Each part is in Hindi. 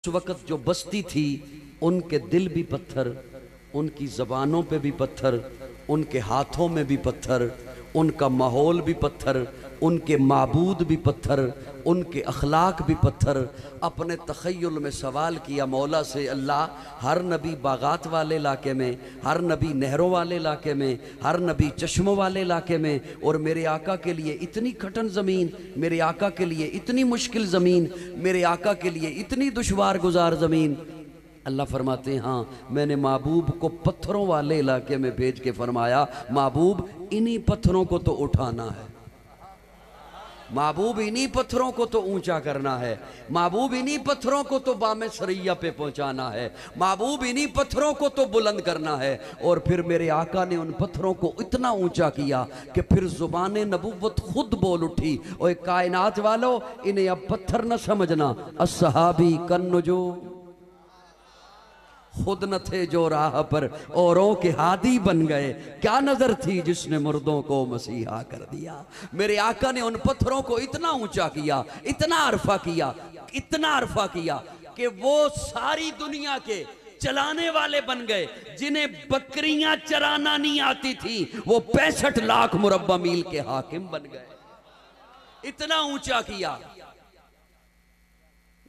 उस वक्त जो बस्ती थी उनके दिल भी पत्थर, उनकी ज़बानों पे भी पत्थर, उनके हाथों में भी पत्थर, उनका माहौल भी पत्थर, उनके माबूद भी पत्थर, उनके अखलाक भी पत्थर। अपने तख़य्युल में सवाल किया मौला से, अल्लाह हर नबी बागात वाले इलाके में, हर नबी नहरों वाले इलाके में, हर नबी चश्मों वाले इलाके में, और मेरे आका के लिए इतनी कठिन ज़मीन, मेरे आका के लिए इतनी मुश्किल ज़मीन, मेरे आका के लिए इतनी दुश्वार गुजार ज़मीन। अल्लाह फरमाते हैं हाँ, मैंने महबूब को पत्थरों वाले इलाके में भेज के फरमाया, महबूब इन्हीं पत्थरों को तो उठाना है, महबूब इन्हीं पत्थरों को तो ऊंचा करना है, महबूब इन्हीं पत्थरों को तो बामे सरैया पे पहुंचाना है, महबूब इन्हीं पत्थरों को तो बुलंद करना है। और फिर मेरे आका ने उन पत्थरों को इतना ऊंचा किया कि फिर ज़ुबान नबुव्वत खुद बोल उठी, और कायनात वालों इन्हें अब पत्थर न समझना, अस्सहाबी कन्नुजूम, खुद न थे जो राह पर औरों के हादी बन गए, क्या नजर थी जिसने मुर्दों को मसीहा कर दिया। मेरे आका ने उन पत्थरों को इतना ऊंचा किया, इतना अरफा किया, इतना अरफा किया कि वो सारी दुनिया के चलाने वाले बन गए। जिन्हें बकरियां चराना नहीं आती थी वो 65 लाख मुरब्बा मील के हाकिम बन गए, इतना ऊंचा किया।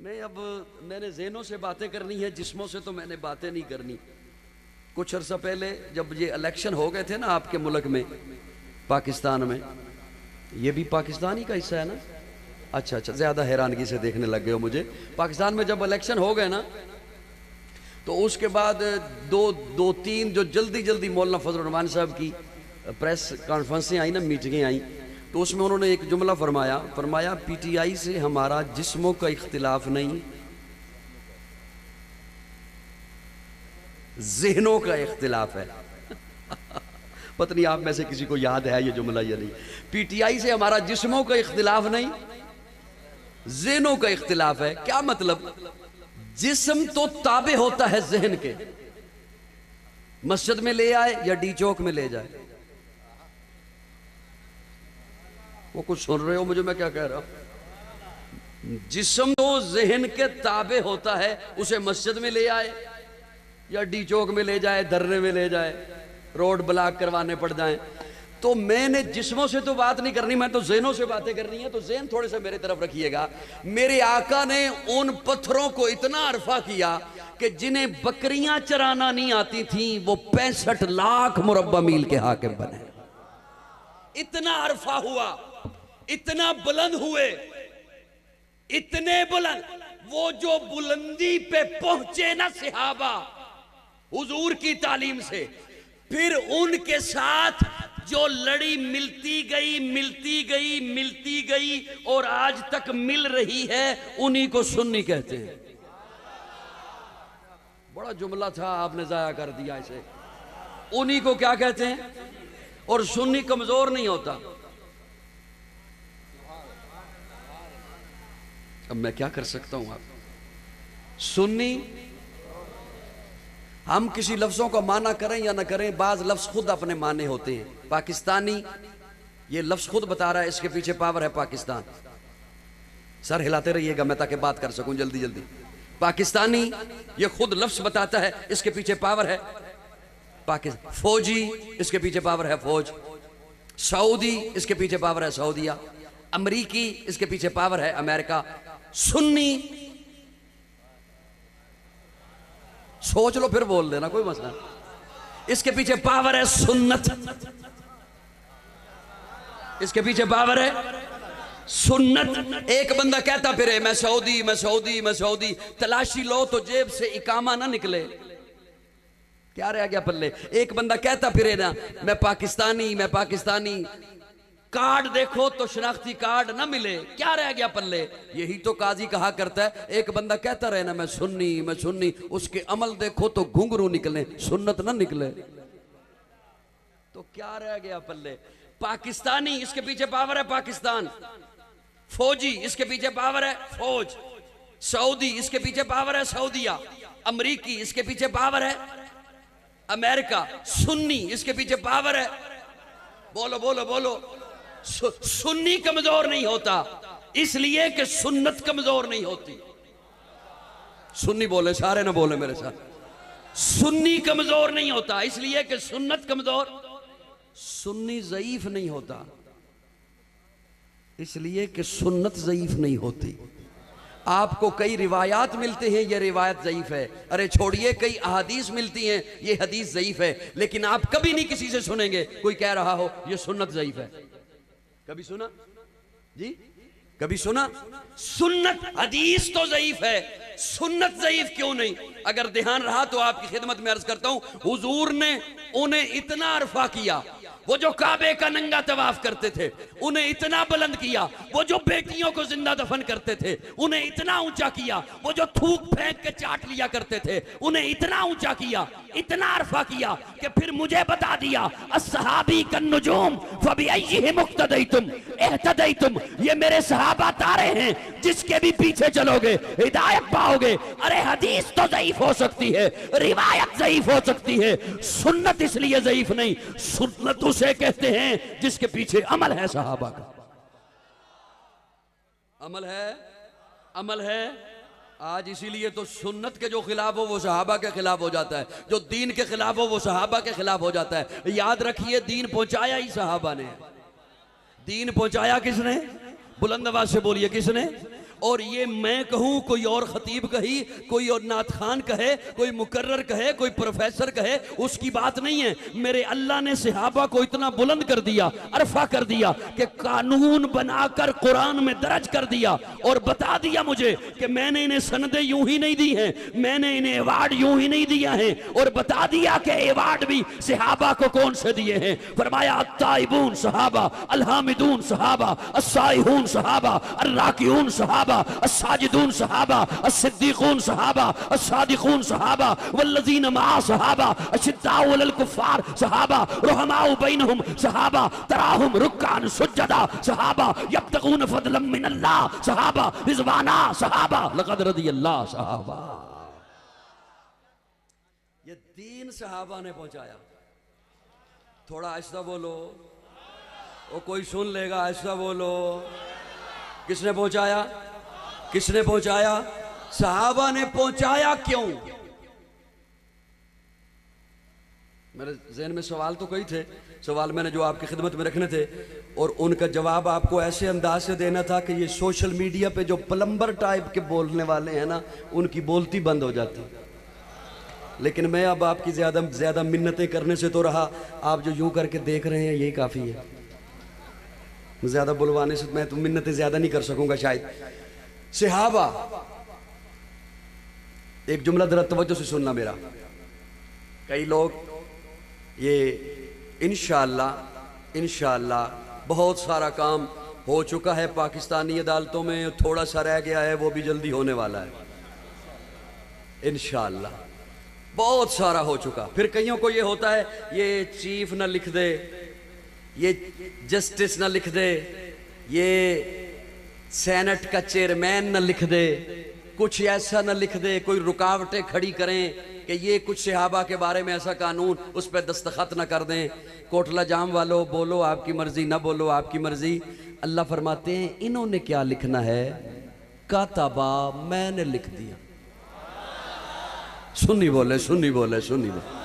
मैंने ज़हनों से बातें करनी है, जिस्मों से तो मैंने बातें नहीं करनी। कुछ अर्सा पहले जब ये इलेक्शन हो गए थे ना आपके मुल्क में, पाकिस्तान में, ये भी पाकिस्तान ही का हिस्सा है ना? अच्छा, ज़्यादा हैरानगी से देखने लग गए हो मुझे। पाकिस्तान में जब इलेक्शन हो गए ना, तो उसके बाद दो तीन जो जल्दी मौलाना फजल रहमान साहब की प्रेस कॉन्फ्रेंसें आई ना, मीटिंगें आई, तो उसमें उन्होंने एक जुमला फरमाया पीटीआई से हमारा जिस्मों का इख्तिलाफ नहीं, ज़हनों का इख्तिलाफ है। पता नहीं आप में से किसी को याद है ये जुमला या नहीं। पीटीआई से हमारा जिस्मों का इख्तिलाफ नहीं, ज़हनों का इख्तिलाफ है। क्या मतलब? जिस्म तो ताबे होता है ज़हन के, मस्जिद में ले आए या डी चौक में ले जाए। वो कुछ सुन रहे हो मुझे मैं क्या कह रहा हूं? जिस्म तो ज़हन के ताबे होता है, उसे मस्जिद में ले आए या डी चौक में ले जाए, धरने में ले जाए, रोड ब्लॉक करवाने पड़ जाए। तो मैंने जिस्मों से तो बात नहीं करनी, मैं तो ज़हनों से बातें करनी है। तो ज़हन थोड़े से मेरे तरफ रखिएगा। मेरे आका ने उन पत्थरों को इतना अरफा किया कि जिन्हें बकरियां चराना नहीं आती थी वो 65 लाख मुरब्बा मील के हाकिम बने। इतना अरफा हुआ, इतना बुलंद हुए, इतने बुलंद। वो जो बुलंदी पे पहुंचे ना सहाबा हुजूर की तालीम से, फिर उनके साथ जो लड़ी मिलती गई और आज तक मिल रही है, उन्हीं को सुन्नी कहते हैं। बड़ा जुमला था, आपने जाया कर दिया इसे। उन्हीं को क्या कहते हैं? और सुन्नी कमजोर नहीं होता। अब मैं क्या कर सकता हूं? आप सुन्नी, हम किसी लफ्जों का माना करें या ना करें, बाज लफ्ज खुद अपने माने होते हैं। पाकिस्तानी, ये लफ्ज खुद बता रहा है, इसके पीछे पावर है पाकिस्तान। सर हिलाते रहिएगा मैं ताकि बात कर सकूं जल्दी। पाकिस्तानी, ये खुद लफ्ज बताता है, इसके पीछे पावर है पाकिस्तान। फौजी, इसके पीछे पावर है फौज। सऊदी, इसके पीछे पावर है सऊदिया। अमरीकी, इसके पीछे पावर है अमेरिका। सुन्नी, सोच लो फिर बोल देना, कोई मसला। इसके पीछे पावर है सुन्नत, इसके पीछे पावर है सुन्नत। एक बंदा कहता फिरे मैं सऊदी, तलाशी लो तो जेब से इकामा ना निकले, क्या रह गया पल्ले? एक बंदा कहता फिरे ना मैं पाकिस्तानी, कार्ड देखो तो शनाख्ती कार्ड ना मिले, क्या रह गया पल्ले? यही तो काजी कहा करता है। एक बंदा कहता रहे ना मैं सुन्नी, उसके अमल देखो तो घुंघरू निकले, सुन्नत ना निकले, तो क्या रह गया पल्ले? पाकिस्तानी, इसके पीछे पावर है पाकिस्तान। फौजी, इसके पीछे पावर है फौज। सऊदी, इसके पीछे पावर है सऊदिया। अमरीकी, इसके पीछे पावर है अमेरिका। सुन्नी, इसके पीछे पावर है, बोलो, सुन्नी कमजोर नहीं होता, इसलिए कि सुन्नत कमजोर नहीं होती। सुन्नी बोले, सारे ना बोले मेरे साथ। सुन्नी कमजोर नहीं होता इसलिए कि सुन्नत कमजोर, सुन्नी ज़ईफ नहीं होता इसलिए कि सुन्नत ज़ईफ नहीं होती। आपको कई रिवायात मिलते हैं ये रिवायत ज़ईफ है, अरे छोड़िए कई अहादीस मिलती हैं ये हदीस ज़ईफ है, लेकिन आप कभी नहीं किसी से सुनेंगे कोई कह रहा हो ये सुन्नत ज़ईफ है। कभी सुना जी? कभी सुना? सुन्नत हदीस तो ज़ईफ है, सुन्नत ज़ईफ क्यों नहीं? अगर ध्यान रहा तो आपकी खिदमत में अर्ज करता हूं, हुजूर ने उन्हें इतना अरफा किया, वो जो काबे का नंगा तवाफ करते थे उन्हें इतना बुलंद किया, वो जो बेटियों को जिंदा दफन करते थे उन्हें इतना ऊंचा किया, वो जो थूक फेंक के चाट लिया करते थे उन्हें इतना ऊंचा किया, इतना अरफा किया कि फिर मुझे बता दिया अस्सहाबी कन्नुजूम फबिअय्यिहिम मुक्तदैतुम इह्तदैतुम, ये मेरे सहाबा तारे हैं जिसके भी पीछे चलोगे हिदायत पाओगे। अरे हदीस तो ज़ईफ हो सकती है, रिवायत ज़ईफ हो सकती है, सुन्नत इसलिए ज़ईफ नहीं, सुन्नत उसे कहते हैं जिसके पीछे अमल है, सहाबा का अमल है, अमल है। आज इसीलिए तो सुन्नत के जो खिलाफ हो वो सहाबा के खिलाफ हो जाता है, जो दीन के खिलाफ हो वो सहाबा के खिलाफ हो जाता है। याद रखिए दीन पहुंचाया ही सहाबा ने, दीन पहुंचाया किसने? बुलंद आवाज से बोलिए किसने? और ये मैं कहूं, कोई और खतीब कही, कोई और नात खान कहे, कोई मुकर्रर कहे, कोई प्रोफेसर कहे, उसकी बात नहीं है। मेरे अल्लाह ने सहाबा को इतना बुलंद कर दिया, अरफा कर दिया कि कानून बनाकर कुरान में दर्ज कर दिया और बता दिया मुझे कि मैंने इन्हें सनदे यूं ही नहीं दी हैं, मैंने इन्हें अवार्ड यूं ही नहीं दिया है, और बता दिया कि अवार्ड भी सहाबा को कौन से दिए हैं। फरमाया अत्ताइबून सहाबा, अलहामिदून सहाबा, अस्साइहून सहाबा, अर्राकिऊन सहाबा, अस्साजिदून सहाबा, अस्सिद्दीकून सहाबा, अस्सादिकून सहाबा, वल्लज़ीना मआ सहाबा, अशिद्दाउ अलल कुफ्फार सहाबा, रुहमाउ बैनहुम सहाबा, तराहुम रुक्कान सुज्जदा सहाबा, यब्तगून फदलन मिनल्लाह सहाबा, रिज़वाना सहाबा, लक़द रदियल्लाहु सहाबा। ये दीन सहाबा ने पहुंचाया। थोड़ा आहिस्ता बोलो, वो कोई सुन लेगा, आहिस्ता बोलो। किसने पहुंचाया? किसने पहुंचाया? सहाबा ने पहुंचाया। क्यों? मेरे ज़हन में सवाल तो कई थे, सवाल मैंने जो आपकी खिदमत में रखने थे और उनका जवाब आपको ऐसे अंदाज से देना था कि ये सोशल मीडिया पे जो प्लम्बर टाइप के बोलने वाले हैं ना, उनकी बोलती बंद हो जाती। लेकिन मैं अब आपकी ज़्यादा मिन्नतें करने से तो रहा, आप जो यूं करके देख रहे हैं यही काफ़ी है। ज़्यादा बुलवाने से मैं तो मिन्नतें ज़्यादा नहीं कर सकूंगा शायद। सहाबा, एक जुमला जरा तवज्जो से सुनना मेरा। कई लोग ये इंशाअल्लाह बहुत सारा काम हो चुका है पाकिस्तानी अदालतों में, थोड़ा सा रह गया है, वो भी जल्दी होने वाला है इंशाअल्लाह, बहुत सारा हो चुका। फिर कईयों को ये होता है ये चीफ ना लिख दे, ये जस्टिस ना लिख दे, ये सेनेट का चेयरमैन ना लिख दे, कुछ ऐसा ना लिख दे, कोई रुकावटें खड़ी करें कि ये कुछ सहाबा के बारे में ऐसा कानून, उस पर दस्तखत ना कर दें। कोटला जाम वालों, बोलो आपकी मर्जी, ना बोलो आपकी मर्जी। अल्लाह फरमाते हैं इन्होंने क्या लिखना है, कातबा, मैंने लिख दिया। सुन्नी बोले, सुन्नी बोले, सुन्नी बोले।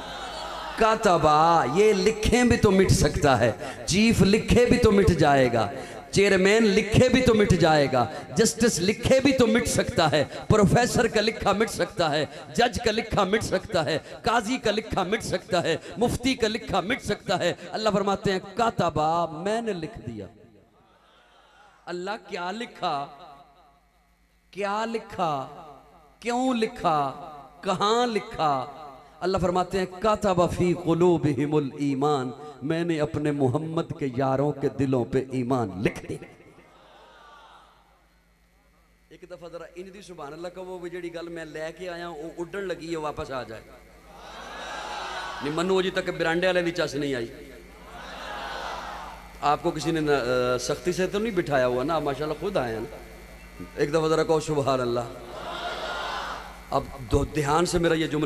कातबा, ये लिखें भी तो मिट सकता है, चीफ लिखे भी तो मिट जाएगा, चेयरमैन लिखे भी तो मिट जाएगा, जस्टिस लिखे भी तो मिट सकता है, प्रोफेसर का लिखा मिट सकता है, जज का लिखा मिट सकता है, काजी का लिखा मिट सकता है, मुफ्ती का लिखा मिट सकता है। अल्लाह फरमाते हैं कातबा, मैंने लिख दिया। अल्लाह क्या लिखा, क्या लिखा, क्यों लिखा, कहां लिखा? अल्लाह फरमाते हैं कातबा फी कुलूबिहिमुल ईमान, मैंने अपने मोहम्मद के यारों के दिलों पे ईमान लिख दिया। एक दफा जरा इन दी सुभान अल्लाह का, वो जिहड़ी गल मैं लैके आया वो उड़न लगी है, वापस आ जाए। नहीं मनु अजी तक बिरांडे वाले भी चस नहीं आई। आपको किसी ने सख्ती से तो नहीं बिठाया हुआ ना, माशाल्लाह खुद आए ना। एक दफा जरा कहो सुभान अल्लाह। अब ध्यान से मेरा ये जुमला